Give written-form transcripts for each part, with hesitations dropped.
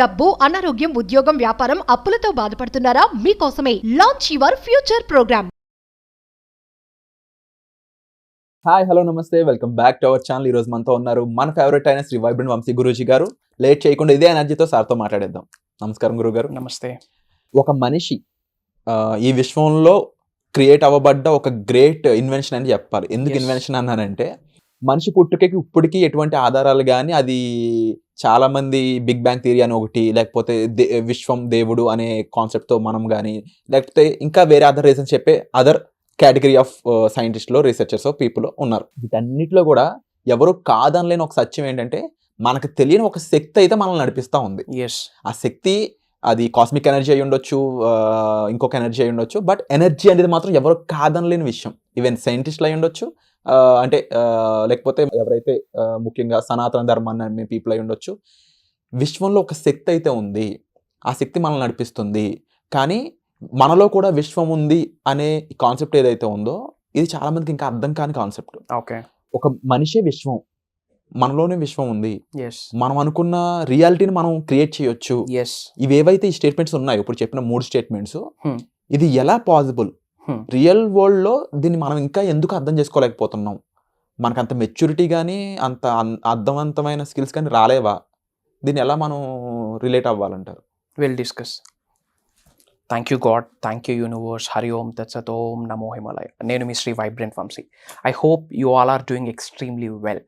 డబ్బు, అనారోగ్యం, ఉద్యోగం, వ్యాపారం, అప్పులతో బాధపడుతున్నారా? మీకోసమే launch your future program. Hi hello నమస్తే, welcome back to our channel. ఈరోజు మనతో ఉన్నారు మన ఫేవరెట్ అయిన శ్రీ వైబ్రెంట్ వంశీ గురూజీ గారు. లేట్ చేయకుండా ఇదే ఎనర్జీతో సార్తో మాట్లాడేద్దాం. నమస్కారం గురువు గారు. నమస్తే. ఒక మనిషి ఈ విశ్వంలో క్రియేట్ అవ్వబడ్డ ఒక గ్రేట్ ఇన్వెన్షన్ అని చెప్పాలి. ఎందుకు ఇన్వెన్షన్ అన్నానంటే, మనిషి పుట్టుకకి ఇప్పటికీ ఎటువంటి ఆధారాలు కానీ, అది చాలా మంది బిగ్ బ్యాంగ్ థియరీ అని ఒకటి, లేకపోతే విశ్వం దేవుడు అనే కాన్సెప్ట్తో మనం కానీ, లేకపోతే ఇంకా వేరే అదర్ రీజన్స్ చెప్పే అదర్ కేటగిరీ ఆఫ్ సైంటిస్ట్లో, రీసెర్చర్స్ పీపుల్ ఉన్నారు. వీటన్నిటిలో కూడా ఎవరు కాదనలేని ఒక సత్యం ఏంటంటే, మనకు తెలియని ఒక శక్తి అయితే మనల్ని నడిపిస్తూ ఉంది. ఆ శక్తి అది కాస్మిక్ ఎనర్జీ అయి ఉండొచ్చు, ఇంకొక ఎనర్జీ అయి ఉండొచ్చు, బట్ ఎనర్జీ అనేది మాత్రం ఎవరు కాదనలేని విషయం. ఈవెన్ సైంటిస్టులు అయి ఉండొచ్చు, అంటే లేకపోతే ఎవరైతే ముఖ్యంగా సనాతన ధర్మాన్ని అనే పీపుల్ అయి ఉండొచ్చు. విశ్వంలో ఒక శక్తి అయితే ఉంది, ఆ శక్తి మనల్ని నడిపిస్తుంది. కానీ మనలో కూడా విశ్వం ఉంది అనే కాన్సెప్ట్ ఏదైతే ఉందో, ఇది చాలా మందికి ఇంకా అర్థం కాని కాన్సెప్ట్. ఓకే, ఒక మనిషే విశ్వం, మనలోనే విశ్వం ఉంది, ఎస్, మనం అనుకున్న రియాలిటీని మనం క్రియేట్ చేయొచ్చు. ఎస్, ఇవేవైతే ఈ స్టేట్మెంట్స్ ఉన్నాయో, ఇప్పుడు చెప్పిన 3 స్టేట్మెంట్స్, ఇది ఎలా పాసిబుల్? రియల్ వరల్డ్లో దీన్ని మనం ఇంకా ఎందుకు అర్థం చేసుకోలేకపోతున్నాం? మనకు అంత మెచ్యూరిటీ కానీ, అంత అర్థవంతమైన స్కిల్స్ కానీ రాలేవా? దీన్ని ఎలా మనం రిలేట్ అవ్వాలంటారు? Will discuss. Thank you God, thank you universe, Hari ఓం తత్సత్, ఓం నమో హిమాలయ. నేను మీ Shri vibrant Vamshi. I hope you all are doing extremely well.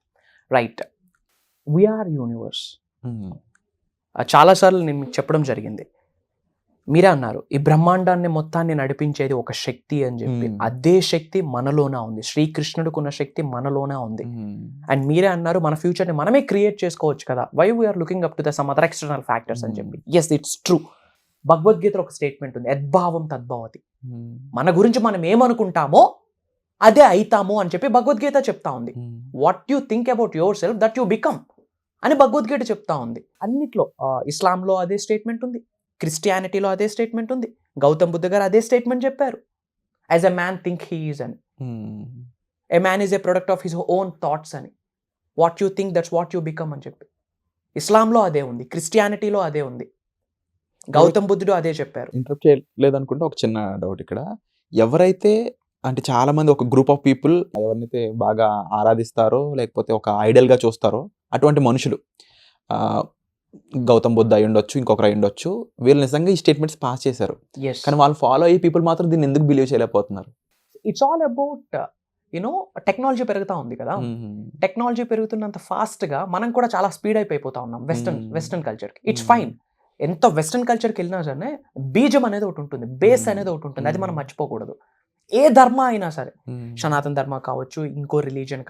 Right, we are universe. చాలాసార్లు నేను మీకు చెప్పడం జరిగింది. మీరే అన్నారు, ఈ బ్రహ్మాండాన్ని మొత్తాన్ని నడిపించేది ఒక శక్తి అని చెప్పి. అదే శక్తి మనలోనే ఉంది. శ్రీకృష్ణుడికి ఉన్న శక్తి మనలోనే ఉంది. అండ్ మీరే అన్నారు, మన ఫ్యూచర్ని మనమే క్రియేట్ చేసుకోవచ్చు కదా, why we are looking up to the some other external factors అని చెప్పి. Yes, it's true. భగవద్గీతలో ఒక స్టేట్మెంట్ ఉంది, యద్భావం తద్భవతి. మన గురించి మనం ఏమనుకుంటామో అదే అయితాము అని చెప్పి భగవద్గీత చెప్తా ఉంది. What you think about your self that you become అని భగవద్గీత చెప్తా ఉంది. అన్నిట్లో, ఇస్లాంలో అదే స్టేట్మెంట్ ఉంది, క్రిస్టియానిటీలో అదే స్టేట్మెంట్ ఉంది, గౌతమ్ బుద్ధ గారు అదే స్టేట్మెంట్ చెప్పారు, as a man think he is అని. A man is a product of his own thoughts అని. What you think that's what you become అని చెప్పి ఇస్లాంలో అదే ఉంది, క్రిస్టియానిటీలో అదే ఉంది, గౌతమ్ బుద్ధుడు అదే చెప్పారు. ఇంటరప్ట్ చేయలేదనుకుంటే ఒక చిన్న డౌట్ ఇక్కడ. ఎవరైతే అంటే చాలా మంది ఒక గ్రూప్ ఆఫ్ పీపుల్ ఎవరినైతే బాగా ఆరాధిస్తారో, లేకపోతే ఒక ఐడల్గా చూస్తారో, అటువంటి మనుషులు గౌతమ్ బుద్ధ అయి ఉండొచ్చు, ఇంకొకరు అయి ఉండొచ్చు, వీళ్ళు నిజంగా ఈ స్టేట్మెంట్స్ పాస్ చేశారు. కానీ వాళ్ళు ఫాలో అయ్యే పీపుల్ మాత్రం దీన్ని ఎందుకు బిలీవ్ చేయలేకపోతున్నారు? ఇట్స్ ఆల్ అబౌట్ టెక్నాలజీ పెరుగుతూ ఉంది కదా. టెక్నాలజీ పెరుగుతున్నంత ఫాస్ట్గా మనం కూడా చాలా స్పీడ్ అయిపోతా ఉన్నాం వెస్టర్న్ కల్చర్కి. It's fine. ఎంత వెస్టర్న్ కల్చర్కి వెళ్ళినా సరే బీజం అనేది ఒకటి ఉంటుంది, బేస్ అనేది ఒకటి ఉంటుంది, అది మనం మర్చిపోకూడదు. ఏ ధర్మ అయినా సరే, సనాతన ధర్మ కావచ్చు, ఇంకో రిలీజియన్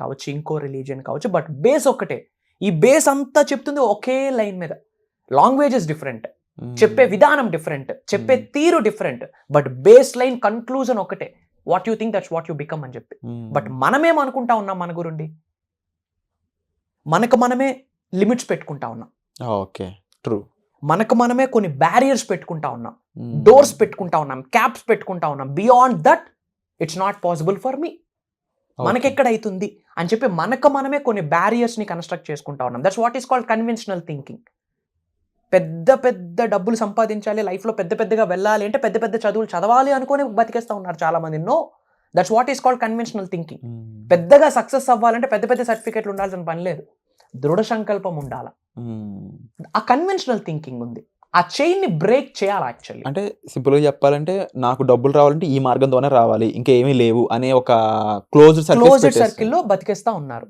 కావచ్చు, బట్ బేస్ ఒక్కటే. ఈ బేస్ అంతా చెప్తుంది ఒకే లైన్ మీద. లాంగ్వేజెస్ డిఫరెంట్, చెప్పే విధానం డిఫరెంట్, చెప్పే తీరు different, but base line conclusion ఒకటే, what you think that's what you become అని చెప్పి. బట్ మనమేమనుకుంటా ఉన్నాం మన గురుండి? మనకు మనమే లిమిట్స్ పెట్టుకుంటా ఉన్నాం. Okay, true. మనకు మనమే కొన్ని బ్యారియర్స్ పెట్టుకుంటా ఉన్నాం, డోర్స్ పెట్టుకుంటా ఉన్నాం, క్యాప్స్ పెట్టుకుంటా ఉన్నాం. Beyond that it's not possible for me, మనకెక్కడైతుంది అని చెప్పి మనకు మనమే కొన్ని బ్యారియర్స్ని కన్స్ట్రక్ట్ చేసుకుంటా ఉన్నాం. That's what is called conventional thinking. పెద్ద పెద్ద డబ్బులు సంపాదించాలి, లైఫ్లో పెద్ద పెద్దగా వెళ్ళాలి అంటే పెద్ద పెద్ద చదువులు చదవాలి అనుకుని బతికేస్తూ ఉన్నారు చాలా మంది. No, that's what is called conventional thinking. పెద్దగా సక్సెస్ అవ్వాలంటే పెద్ద పెద్ద సర్టిఫికేట్లు ఉండాల్సిన పని లేదు, దృఢ సంకల్పం ఉండాలి. ఆ కన్వెన్షనల్ థింకింగ్ ఉంది, ఆ చైన్ ని బ్రేక్ చేయాలి. యాక్చువల్లీ అంటే సింపుల్గా చెప్పాలంటే, నాకు డబ్బులు రావాలంటే ఈ మార్గంతోనే రావాలి, ఇంకేమీ లేవు అనే ఒక క్లోజ్డ్ సర్కిల్లో బతికేస్తా ఉన్నారు.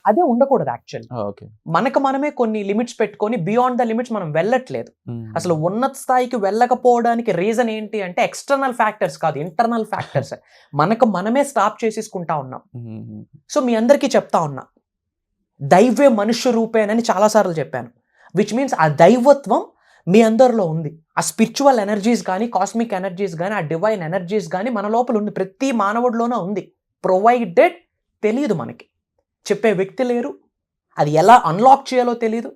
అదే ఉండకూడదు. యాక్చువల్లీ మనకు మనమే కొన్ని లిమిట్స్ పెట్టుకొని బియాండ్ ద లిమిట్స్ మనం వెళ్ళట్లేదు. అసలు ఉన్నత స్థాయికి వెళ్ళకపోవడానికి రీజన్ ఏంటి అంటే ఎక్స్టర్నల్ ఫ్యాక్టర్స్ కాదు, ఇంటర్నల్ ఫ్యాక్టర్స్. మనకు మనమే స్టాప్ చేసేసుకుంటా ఉన్నాం. సో మీ అందరికీ చెప్తా ఉన్నా, దైవే మనుష్య రూపేనని చాలాసార్లు చెప్పాను. విచ్ మీన్స్ ఆ దైవత్వం మీ అందరిలో ఉంది. ఆ స్పిరిచువల్ ఎనర్జీస్ కానీ, కాస్మిక్ ఎనర్జీస్ కానీ, ఆ డివైన్ ఎనర్జీస్ కానీ మన లోపల ఉంది, ప్రతి మానవుడిలోనే ఉంది. ప్రొవైడెడ్. తెలియదు మనకి, చెప్పే వ్యక్తి లేరు, అది ఎలా అన్లాక్ చేయాలో తెలియదు,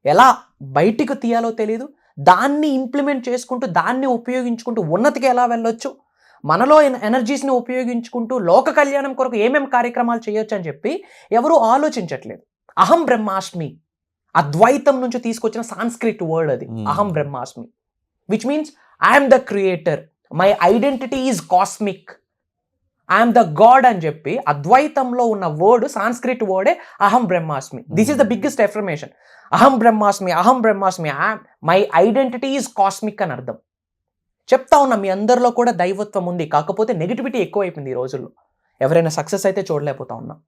ఎలా బయటికి తీయాలో తెలియదు. దాన్ని ఇంప్లిమెంట్ చేసుకుంటూ, దాన్ని ఉపయోగించుకుంటూ ఉన్నతికి ఎలా వెళ్ళొచ్చు, మనలో ఎనర్జీస్ని ఉపయోగించుకుంటూ లోక కళ్యాణం కొరకు ఏమేమి కార్యక్రమాలు చేయొచ్చు అని చెప్పి ఎవరు ఆలోచించట్లేదు. అహం బ్రహ్మాస్మి అద్వైతం నుంచి తీసుకొచ్చిన సాంస్క్రిట్ వర్డ్ అది, అహం బ్రహ్మాస్మి, which means I'm the creator, my identity is cosmic, I'm the God అని చెప్పి అద్వైతంలో ఉన్న వర్డ్ సాంస్క్రిట్ వర్డే అహం బ్రహ్మాస్మి. This is the biggest affirmation. అహం బ్రహ్మాస్మి, అహం బ్రహ్మాస్మి, మై ఐడెంటిటీ ఈజ్ కాస్మిక్ అని అర్థం. చెప్తా ఉన్నా మీ అందరిలో కూడా దైవత్వం ఉంది, కాకపోతే నెగిటివిటీ ఎక్కువైపోయింది ఈ రోజుల్లో. ఎవరైనా సక్సెస్ అయితే చూడలేకపోతా ఉన్నాం,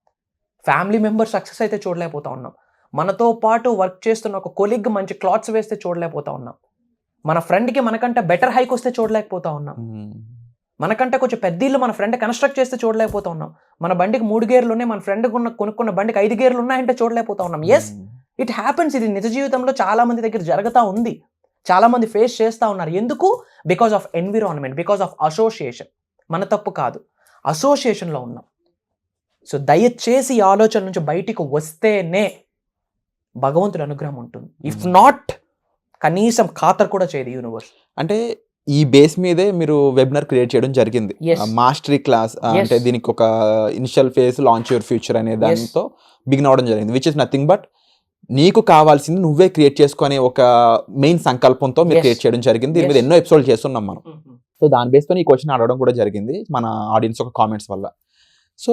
ఫ్యామిలీ మెంబర్ సక్సెస్ అయితే చూడలేకపోతా ఉన్నాం, మనతో పాటు వర్క్ చేస్తున్న ఒక కొలీగ్ మంచి క్లాత్స్ వేస్తే చూడలేకపోతా ఉన్నాం, మన ఫ్రెండ్కి మనకంటే బెటర్ హైక్ వస్తే చూడలేకపోతా ఉన్నాం, మనకంటే కొంచెం పెద్ద ఇల్లు మన ఫ్రెండ్ కన్స్ట్రక్ట్ చేస్తే చూడలేకపోతా ఉన్నాం, మన బండికి 3 గేర్లు ఉన్నాయి, మన ఫ్రెండ్ కొనుక్కున్న బండికి 5 గేర్లు ఉన్నాయంటే చూడలేకపోతా ఉన్నాం. Yes, it happens. ఇది నిజ జీవితంలో చాలా మంది దగ్గర జరుగుతూ ఉంది, చాలా మంది ఫేస్ చేస్తూ ఉన్నారు. ఎందుకు? Because of environment, because of association. మన తప్పు కాదు, అసోసియేషన్లో ఉన్నాం. సో దయచేసి ఈ ఆలోచన నుంచి బయటికి వస్తేనే భగవంతుడి అనుగ్రహం ఉంటుంది. ఇఫ్ నాట్, కనీసం ఖాతరు కూడా చేయదు యూనివర్స్. అంటే ఈ బేస్ మీదే మీరు వెబినార్ క్రియేట్ చేయడం జరిగింది, మాస్టరీ క్లాస్. అంటే దీనికి ఒక initial phase launch your future అనే దానితో బిగిన్ అవడం జరిగింది, విచ్ ఇస్ నథింగ్ బట్ నీకు కావాల్సింది నువ్వే క్రియేట్ చేసుకునే ఒక మెయిన్ సంకల్పంతో మీరు క్రియేట్ చేయడం జరిగింది. దీని మీద ఎన్నో ఎపిసోడ్ చేస్తున్నాం మనం. సో దాని బేస్తో ఈ క్వశ్చన్ అడగడం కూడా జరిగింది మన ఆడియన్స్ ఒక కామెంట్స్ వల్ల. So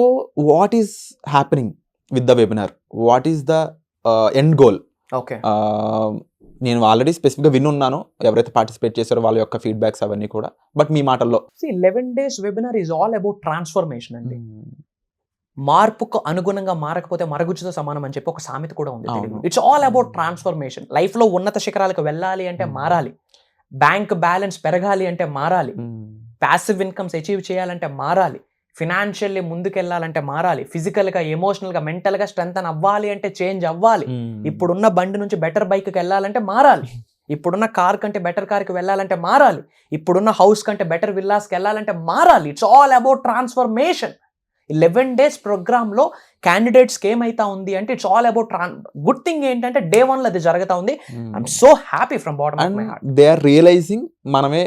what is happening with the webinar? What is the end goal? Okay, నేను ఆల్రెడీ స్పెసిఫిక్గా వినున్నాను ఎవరైతే పార్టిసిపేట్ చేశారో వాళ్ళ యొక్క ఫీడ్బ్యాక్స్ అవన్నీ కూడా, బట్ మీ మాటల్లో 11 days webinar is all about transformation అండి. మార్పుకు అనుగుణంగా మారకపోతే మరగుజ్జుతో సమానం అని చెప్పి ఒక సామెత కూడా ఉంది. It's all about transformation. Life లో ఉన్నత శిఖరాలకు వెళ్ళాలి అంటే మారాలి, బ్యాంక్ బ్యాలెన్స్ పెరగాలి అంటే మారాలి, ప్యాసివ్ ఇన్కమ్స్ అచీవ్ చేయాలంటే మారాలి, ఫినాన్షియల్లీ ముందుకెళ్ళాలంటే మారాలి, ఫిజికల్గా, ఎమోషనల్గా, మెంటల్గా స్ట్రెంగ్త్ అవ్వాలి అంటే చేంజ్ అవ్వాలి, ఇప్పుడున్న బండి నుంచి బెటర్ బైక్కి వెళ్ళాలంటే మారాలి, ఇప్పుడున్న కార్ కంటే బెటర్ కార్కి వెళ్ళాలంటే మారాలి, ఇప్పుడున్న హౌస్ కంటే బెటర్ విల్లాస్కి వెళ్ళాలంటే మారాలి. It's all about transformation. 11 days ప్రోగ్రామ్లో క్యాండిడేట్స్కి ఏమైతా ఉంది అంటే it's all about good thing ఏంటంటే డే 1లో అది జరుగుతా ఉంది. I'm so happy from bottom of my heart. They are realizing మనమే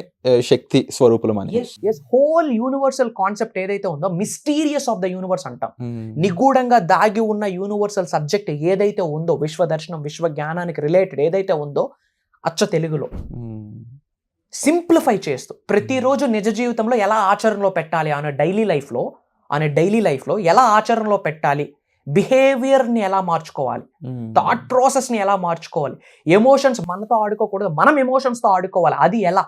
శక్తి స్వరూపులం అని. హోల్ యూనివర్సల్ కాన్సెప్ట్ ఏదైతే ఉందో, మిస్టీరియస్ ఆఫ్ ద యూనివర్స్ అంటాం, నిగూఢంగా దాగి ఉన్న యూనివర్సల్ సబ్జెక్ట్ ఏదైతే ఉందో, విశ్వ దర్శనం, విశ్వ జ్ఞానానికి రిలేటెడ్ ఏదైతే ఉందో, అచ్చ తెలుగులో సింప్లిఫై చేస్తూ ప్రతిరోజు నిజ జీవితంలో ఎలా ఆచరణలో పెట్టాలి, డైలీ లైఫ్లో ఎలా ఆచరణలో పెట్టాలి, బిహేవియర్ని ఎలా మార్చుకోవాలి, థాట్ ప్రాసెస్ని ఎలా మార్చుకోవాలి, ఎమోషన్స్ మనతో ఆడుకోకూడదు, మనం ఎమోషన్స్తో ఆడుకోవాలి, అది ఎలా.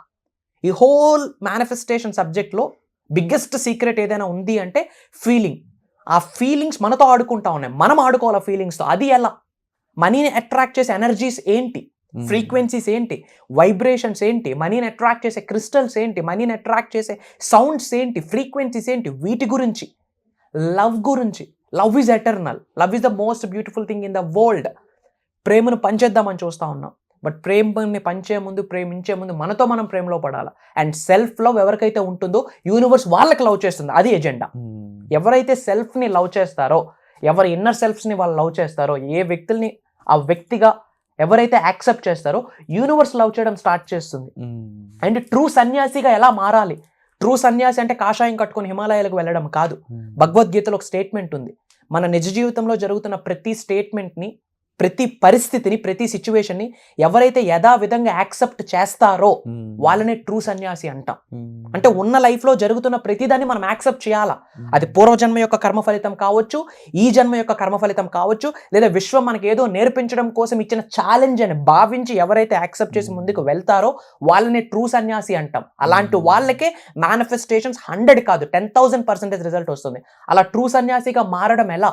ఈ హోల్ మేనిఫెస్టేషన్ సబ్జెక్ట్లో బిగ్గెస్ట్ సీక్రెట్ ఏదైనా ఉంది అంటే ఫీలింగ్. ఆ ఫీలింగ్స్ మనతో ఆడుకుంటా ఉన్నాయి, మనం ఆడుకోవాలి ఆ ఫీలింగ్స్తో. అది ఎలా? మనీని అట్రాక్ట్ చేసే ఎనర్జీస్ ఏంటి, ఫ్రీక్వెన్సీస్ ఏంటి, వైబ్రేషన్స్ ఏంటి, మనీని అట్రాక్ట్ చేసే క్రిస్టల్స్ ఏంటి, మనీని అట్రాక్ట్ చేసే సౌండ్స్ ఏంటి, ఫ్రీక్వెన్సీస్ ఏంటి, వీటి గురించి, లవ్ గురించి. Love is eternal, love is the most beautiful thing in the world. ప్రేమను పంచేద్దామని చూస్తూ ఉన్నాం, బట్ ప్రేమని పంచే ముందు, ప్రేమించే ముందు మనతో మనం ప్రేమలో పడాలి. అండ్ సెల్ఫ్ లవ్ ఎవరికైతే ఉంటుందో యూనివర్స్ వాళ్ళకి లవ్ చేస్తుంది, అది ఎజెండా. ఎవరైతే సెల్ఫ్ని లవ్ చేస్తారో, ఎవరి ఇన్నర్ సెల్ఫ్స్ని వాళ్ళు లవ్ చేస్తారో, ఏ వ్యక్తుల్ని ఆ వ్యక్తిగా ఎవరైతే యాక్సెప్ట్ చేస్తారో యూనివర్స్ లవ్ చేయడం స్టార్ట్ చేస్తుంది. అండ్ ట్రూ సన్యాసిగా ఎలా మారాలి? ట్రూ సన్యాసి అంటే కాషాయం కట్టుకొని హిమాలయాలకు వెళ్ళడం కాదు. భగవద్గీతలో ఒక స్టేట్మెంట్ ఉంది, మన నిజ జీవితంలో జరుగుతున్న ప్రతి స్టేట్మెంట్ని, ప్రతి పరిస్థితిని, ప్రతి సిచ్యువేషన్ని ఎవరైతే యథావిధంగా యాక్సెప్ట్ చేస్తారో వాళ్ళనే ట్రూ సన్యాసి అంటాం. అంటే ఉన్న లైఫ్లో జరుగుతున్న ప్రతిదాన్ని మనం యాక్సెప్ట్ చేయాలా. అది పూర్వజన్మ యొక్క కర్మ ఫలితం కావచ్చు, ఈ జన్మ యొక్క కర్మ ఫలితం కావచ్చు, లేదా విశ్వం మనకి ఏదో నేర్పించడం కోసం ఇచ్చిన ఛాలెంజ్ అని భావించి ఎవరైతే యాక్సెప్ట్ చేసి ముందుకు వెళ్తారో వాళ్ళనే ట్రూ సన్యాసి అంటాం. అలాంటి వాళ్ళకే మేనిఫెస్టేషన్స్ 100 కాదు 10,000% రిజల్ట్ వస్తుంది. అలా ట్రూ సన్యాసిగా మారడం ఎలా?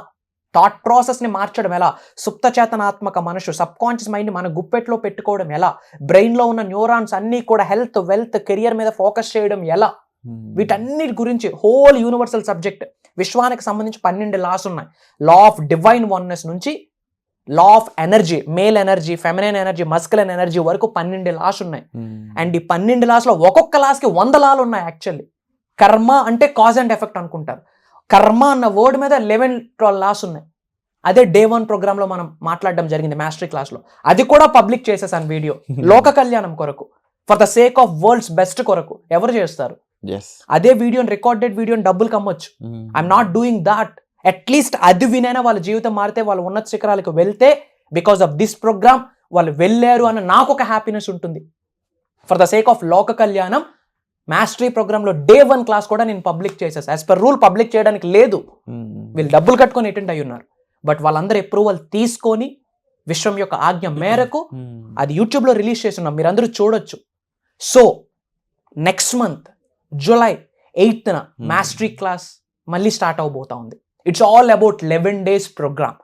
థాట్ ప్రాసెస్ని మార్చడం ఎలా? సుప్త చేతనాత్మక మనసు, సబ్ కాన్షియస్ మైండ్ని మన గుప్పెట్లో పెట్టుకోవడం ఎలా? బ్రెయిన్లో ఉన్న న్యూరాన్స్ అన్నీ కూడా హెల్త్, వెల్త్, కెరియర్ మీద ఫోకస్ చేయడం ఎలా? వీటన్నిటి గురించి హోల్ యూనివర్సల్ సబ్జెక్ట్. విశ్వానికి సంబంధించి 12 లాస్ ఉన్నాయి. లా ఆఫ్ డివైన్ వన్నెస్ నుంచి law of energy, male energy, feminine energy, masculine energy వరకు 12 లాస్ ఉన్నాయి. అండ్ ఈ 12 లాస్లో ఒక్కొక్క లాస్కి 100 లాలు ఉన్నాయి. యాక్చువల్లీ కర్మ అంటే కాజ్ అండ్ ఎఫెక్ట్ అనుకుంటారు. కర్మ అన్న వర్డ్ మీద 11-12 లాస్ ఉన్నాయి. అదే డే 1 ప్రోగ్రాంలో మనం మాట్లాడడం జరిగింది మాస్టరీ క్లాస్లో. అది కూడా పబ్లిక్ చేసేసాను వీడియో, లోక కళ్యాణం కొరకు, for the sake of world's best కొరకు. ఎవరు చేస్తారు? అదే వీడియోని, రికార్డెడ్ వీడియోని డబ్బులు కమ్మొచ్చు. I'm not doing that. At least అది వినైనా వాళ్ళ జీవితం మారితే, వాళ్ళు ఉన్నత శిఖరాలకు వెళ్తే బికాస్ ఆఫ్ దిస్ ప్రోగ్రామ్ వాళ్ళు వెళ్ళారు అన్న నాకు ఒక హ్యాపీనెస్ ఉంటుంది. ఫర్ ద సేక్ ఆఫ్ లోక కళ్యాణం మాస్టరీ ప్రోగ్రాంలో డే 1 క్లాస్ కూడా నేను పబ్లిక్ చేసేసి, యాజ్ పర్ రూల్ పబ్లిక్ చేయడానికి లేదు, వీళ్ళు డబ్బులు కట్టుకొని అటెండ్ అయ్యి ఉన్నారు. బట్ వాళ్ళందరూ అప్రూవల్ తీసుకొని విశ్వం యొక్క ఆజ్ఞ మేరకు అది యూట్యూబ్లో రిలీజ్ చేస్తున్నాం, మీరు అందరూ చూడొచ్చు. So next month July 8th mastery class మళ్ళీ స్టార్ట్ అవబోతా ఉంది. It's all about 11 days program.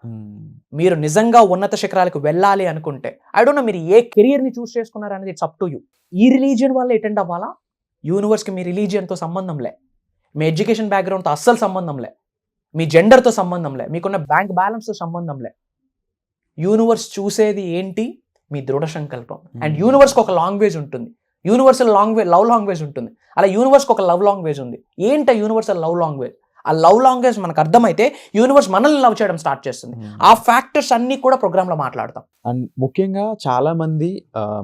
మీరు నిజంగా ఉన్నత శిఖరాలకు వెళ్ళాలి అనుకుంటే, ఐ డోంట్ నో మీరు ఏ కెరియర్ని చూస్ చేసుకున్నారు అనేది ఇట్స్ అప్ టు యూ. ఈ రిలీజియన్ వల్ల అటెండ్ అవ్వాలా, యూనివర్స్కి మీ రిలీజియన్తో సంబంధం లే, మీ ఎడ్యుకేషన్ బ్యాక్గ్రౌండ్తో అస్సలు సంబంధం లే, మీ జెండర్తో సంబంధం లే, మీకున్న బ్యాంక్ బ్యాలెన్స్తో సంబంధం లే. యూనివర్స్ చూసేది ఏంటి? మీ దృఢ సంకల్పం. అండ్ యూనివర్స్కి ఒక లాంగ్వేజ్ ఉంటుంది, యూనివర్సల్ లవ్ లాంగ్వేజ్ ఉంటుంది. అలా యూనివర్స్కి ఒక లవ్ లాంగ్వేజ్ ఉంది. ఏంటి యూనివర్సల్ లవ్ లాంగ్వేజ్? ఆ లవ్ లాంగ్వేజ్ మనకు అర్థమైతే యూనివర్స్ మనల్ని లవ్ చేయడం స్టార్ట్ చేస్తుంది. ఆ ఫ్యాక్టర్స్ అన్ని కూడా ప్రోగ్రామ్ లో మాట్లాడతాం. అండ్ ముఖ్యంగా చాలా మంది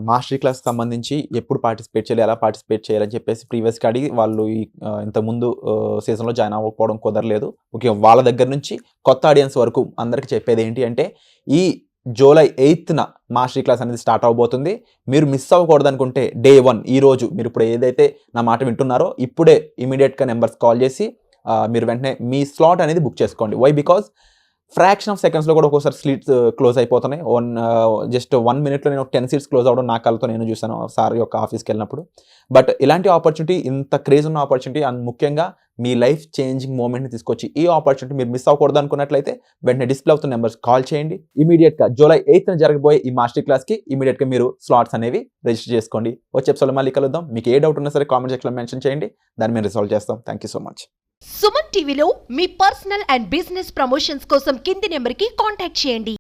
మాస్టరీ క్లాస్ సంబంధించి ఎప్పుడు పార్టిసిపేట్ చేయాలి, ఎలా పార్టిసిపేట్ చేయాలని చెప్పేసి ప్రీవియస్గా అడిగి వాళ్ళు ఇంతకుముందు సీజన్లో జాయిన్ అవ్వకపోవడం కుదరలేదు. ముఖ్యంగా వాళ్ళ దగ్గర నుంచి కొత్త ఆడియన్స్ వరకు అందరికీ చెప్పేది ఏంటి అంటే, ఈ జూలై 8th మాస్టరీ క్లాస్ అనేది స్టార్ట్ అవబోతుంది. మీరు మిస్ అవ్వకూడదు అనుకుంటే డే 1 ఈ రోజు మీరు ఇప్పుడు ఏదైతే నా మాట వింటున్నారో ఇప్పుడే ఇమీడియట్గా నెంబర్స్ కాల్ చేసి మీరు వెంటనే మీ స్లాట్ అనేది బుక్ చేసుకోండి. వై? బికాజ్ ఫ్రాక్షన్ ఆఫ్ సెకండ్స్లో కూడా ఒక్కోసారి సీట్స్ క్లోజ్ అయిపోతున్నాయి. జస్ట్ 1 minute నేను 10 seats క్లోజ్ అవ్వడం నా కళ్ళతో నేను చూసాను సార్ యొక్క ఆఫీస్కి వెళ్ళినప్పుడు. బట్ ఇలాంటి ఆపర్చునిటీ, ఇంత క్రేజ్ ఉన్న ఆపర్చునిటీ, అండ్ ముఖ్యంగా మీ లైఫ్ చేంజింగ్ మూమెంట్ని తీసుకొచ్చి ఈ ఆపర్చునిటీ మీరు మిస్ అవ్వకూడదు అనుకున్నట్లయితే వెంటనే డిస్ప్లే అవుతున్న నెంబర్స్ కాల్ చేయండి. ఇమీడియట్గా జూలై 8th జరగబోయే ఈ మాస్టర్ క్లాస్కి ఇమీడియట్గా మీరు స్లాట్స్ అనేవి రిజిస్టర్ చేసుకోండి. వచ్చే ఎపిసోడ్లో మళ్ళీ కలుద్దాం. మీకు ఏ డౌట్ ఉన్నా సరే కామెంట్ సెక్షన్లో మెన్షన్ చేయండి, దాన్ని మేము రిసాల్వ్ చేస్తాం. Thank you so much. Suman టీవీలో మీ పర్సనల్ అండ్ బిజినెస్ ప్రమోషన్స్ కోసం కింది నెంబర్కి కాంటాక్ట్ చేయండి.